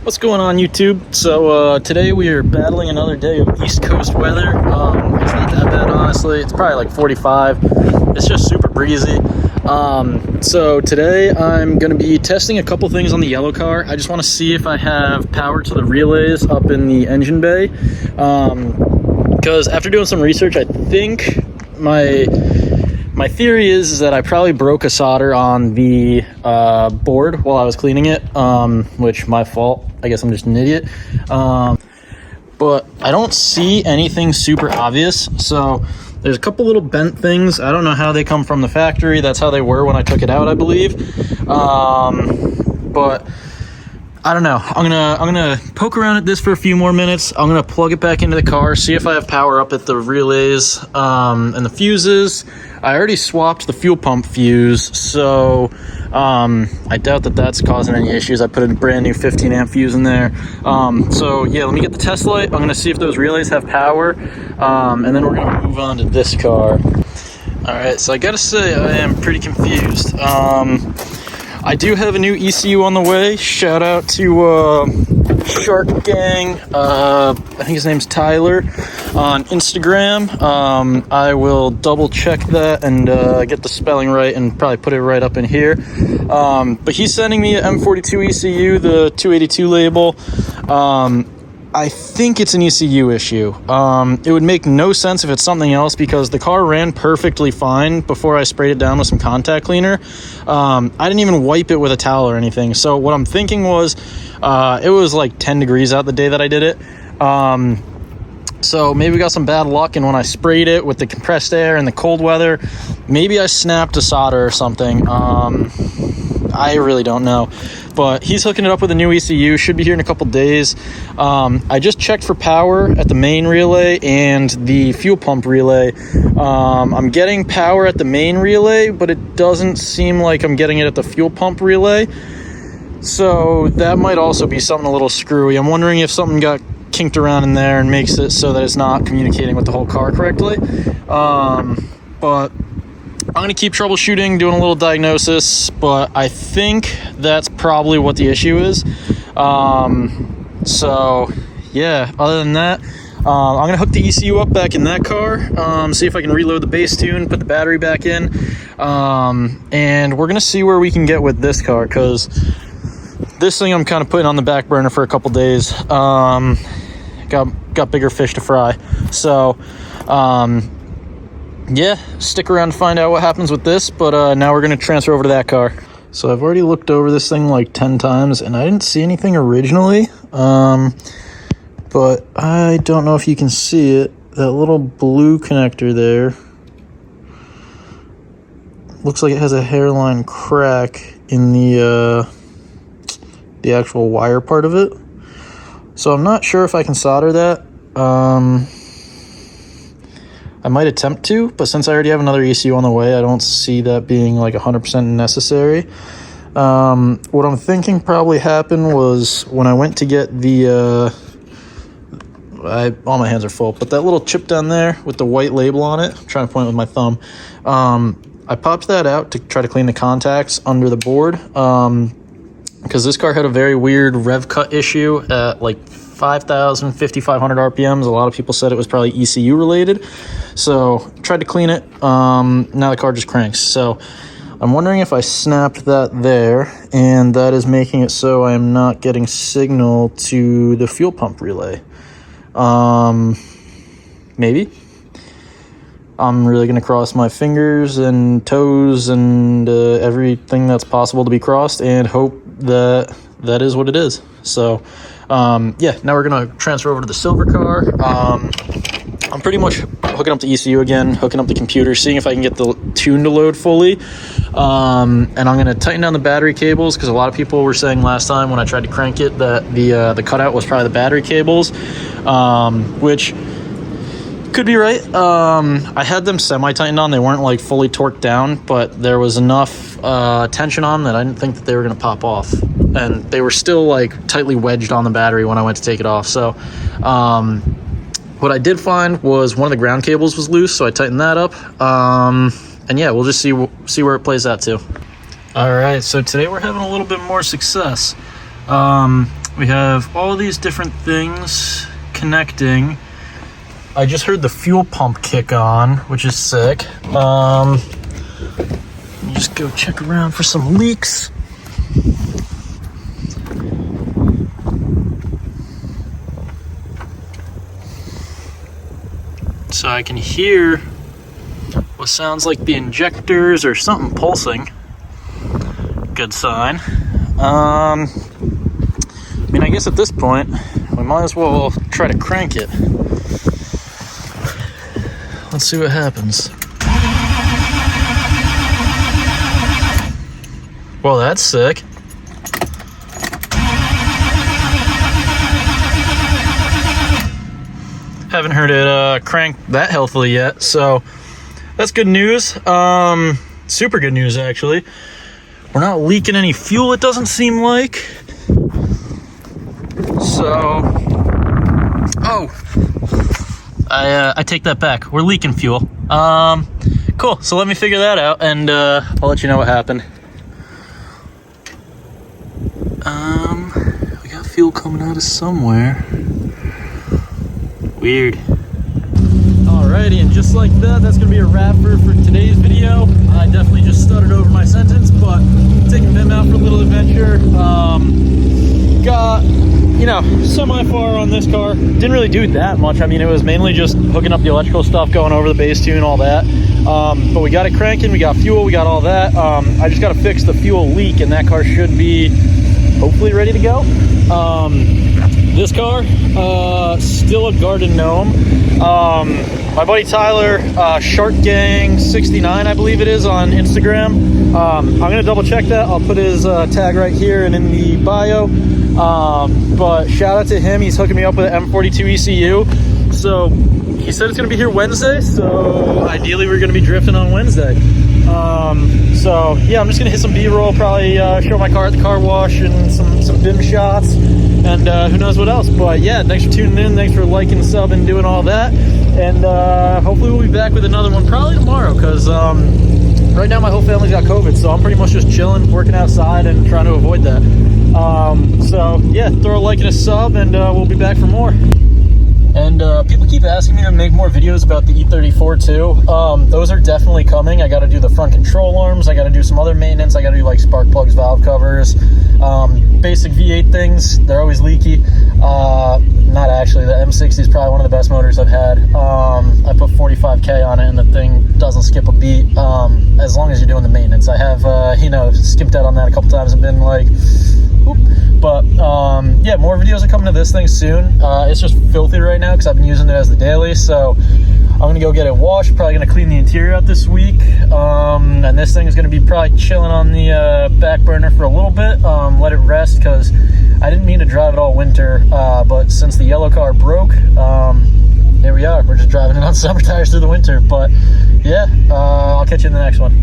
What's going on, YouTube? So today we are battling another day of East Coast weather. It's not that bad, honestly. It's probably like 45. It's just super breezy. So today I'm going to be testing a couple things on the yellow car. I just want to see if I have power to the relays up in the engine bay. Because after doing some research, I think my theory is that I probably broke a solder on the board while I was cleaning it, which my fault. I guess I'm just an idiot. But I don't see anything super obvious. So there's a couple little bent things. I don't know how they come from the factory. That's how they were when I took it out, I believe. But I don't know. I'm gonna poke around at this for a few more minutes. I'm gonna plug it back into the car, see if I have power up at the relays and the fuses. I already swapped the fuel pump fuse, so I doubt that that's causing any issues. I put a brand new 15 amp fuse in there. So yeah, let me get the test light. I'm gonna see if those relays have power, and then we're gonna move on to this car. All right, so I gotta say I am pretty confused. I do have a new ECU on the way. Shout out to Shark Gang. I think his name's Tyler on Instagram. I will double check that and get the spelling right and probably put it right up in here. But he's sending me an M42 ECU, the 282 label. I think it's an ECU issue. It would make no sense if it's something else because the car ran perfectly fine before I sprayed it down with some contact cleaner. I didn't even wipe it with a towel or anything. So what I'm thinking was, it was like 10 degrees out the day that I did it. So maybe we got some bad luck, and when I sprayed it with the compressed air and the cold weather, maybe I snapped a solder or something. I really don't know, but he's hooking it up with a new ECU. Should be here in a couple days. I just checked for power at the main relay and the fuel pump relay. I'm getting power at the main relay, but it doesn't seem like I'm getting it at the fuel pump relay. So that might also be something a little screwy. I'm wondering if something got kinked around in there and makes it so that it's not communicating with the whole car correctly. But I'm going to keep troubleshooting, doing a little diagnosis, but I think that's probably what the issue is. So, yeah, other than that, I'm going to hook the ECU up back in that car, see if I can reload the base tune, put the battery back in, and we're going to see where we can get with this car, because this thing I'm kind of putting on the back burner for a couple days. Got bigger fish to fry. So, yeah, stick around to find out what happens with this, but now we're going to transfer over to that car. So I've already looked over this thing like 10 times, and I didn't see anything originally, but I don't know if you can see it. That little blue connector there looks like it has a hairline crack in the actual wire part of it. So I'm not sure if I can solder that. I might attempt to, but since I already have another ECU on the way, I don't see that being like 100% necessary. What I'm thinking probably happened was when I went to get the, all my hands are full, but that little chip down there with the white label on it, I'm trying to point with my thumb, I popped that out to try to clean the contacts under the board, because this car had a very weird rev cut issue at like 5,000, 5,500 RPMs. A lot of people said it was probably ECU related. So tried to clean it. Now the car just cranks. So I'm wondering if I snapped that there, and that is making it so I am not getting signal to the fuel pump relay. Maybe. I'm really going to cross my fingers and toes and everything that's possible to be crossed and hope that that is what it is. So, yeah, now we're going to transfer over to the silver car. I'm pretty much hooking up the ECU again, hooking up the computer, seeing if I can get the tune to load fully. And I'm going to tighten down the battery cables, because a lot of people were saying last time when I tried to crank it that the cutout was probably the battery cables, which could be right. I had them semi-tightened on. They weren't like fully torqued down, but there was enough tension on that I didn't think that they were going to pop off. And they were still like tightly wedged on the battery when I went to take it off. So what I did find was one of the ground cables was loose, so I tightened that up. And yeah, we'll just see where it plays out too. All right, so today we're having a little bit more success. We have all these different things connecting. I just heard the fuel pump kick on, which is sick. Let me just go check around for some leaks. So I can hear what sounds like the injectors or something pulsing. Good sign. I mean, I guess at this point, we might as well try to crank it. Let's see what happens. Well, that's sick. Haven't heard it crank that healthily yet, so that's good news. Super good news, actually. We're not leaking any fuel, it doesn't seem like. So, I take that back. We're leaking fuel. Cool. So let me figure that out, and I'll let you know what happened. We got fuel coming out of somewhere. Weird. Alrighty, and just like that, that's gonna be a wrap for today's video. I definitely just stuttered over my sentence, but taking them out for a little adventure. Got, you know, semi-far on this car. Didn't really do that much. I mean, it was mainly just hooking up the electrical stuff, going over the base tune, all that. But we got it cranking, we got fuel, we got all that. I just gotta fix the fuel leak, and that car should be hopefully ready to go. This car, still a garden gnome. My buddy Tyler, Shark Gang 69, I believe it is, on Instagram. I'm gonna double check that. I'll put his tag right here and in the bio. But shout out to him. He's hooking me up with an M42 ECU. So he said it's gonna be here Wednesday. So ideally we're gonna be drifting on Wednesday. So yeah, I'm just gonna hit some B-roll, probably show my car at the car wash and some BIM shots, and who knows what else. But yeah, thanks for tuning in, thanks for liking, subbing, doing all that, and hopefully we'll be back with another one probably tomorrow, because right now my whole family's got COVID, so I'm pretty much just chilling, working outside, and trying to avoid that. So yeah, throw a like and a sub, and we'll be back for more. And people keep asking me to make more videos about the E34 too. Those are definitely coming. I got to do the front control arms. I got to do some other maintenance. I got to do like spark plugs, valve covers, basic V8 things. They're always leaky. Not actually. The M60 is probably one of the best motors I've had. I put 45K on it, and the thing doesn't skip a beat as long as you're doing the maintenance. I have, you know, skimped out on that a couple times and been like, whoop. But yeah, more videos are coming to this thing soon. It's just filthy right now because I've been using it as the daily, so I'm gonna go get it washed. Probably gonna clean the interior out this week, and this thing is gonna be probably chilling on the back burner for a little bit. Let it rest, because I didn't mean to drive it all winter, but since the yellow car broke, here we are. We're just driving it on summer tires through the winter. But yeah, I'll catch you in the next one.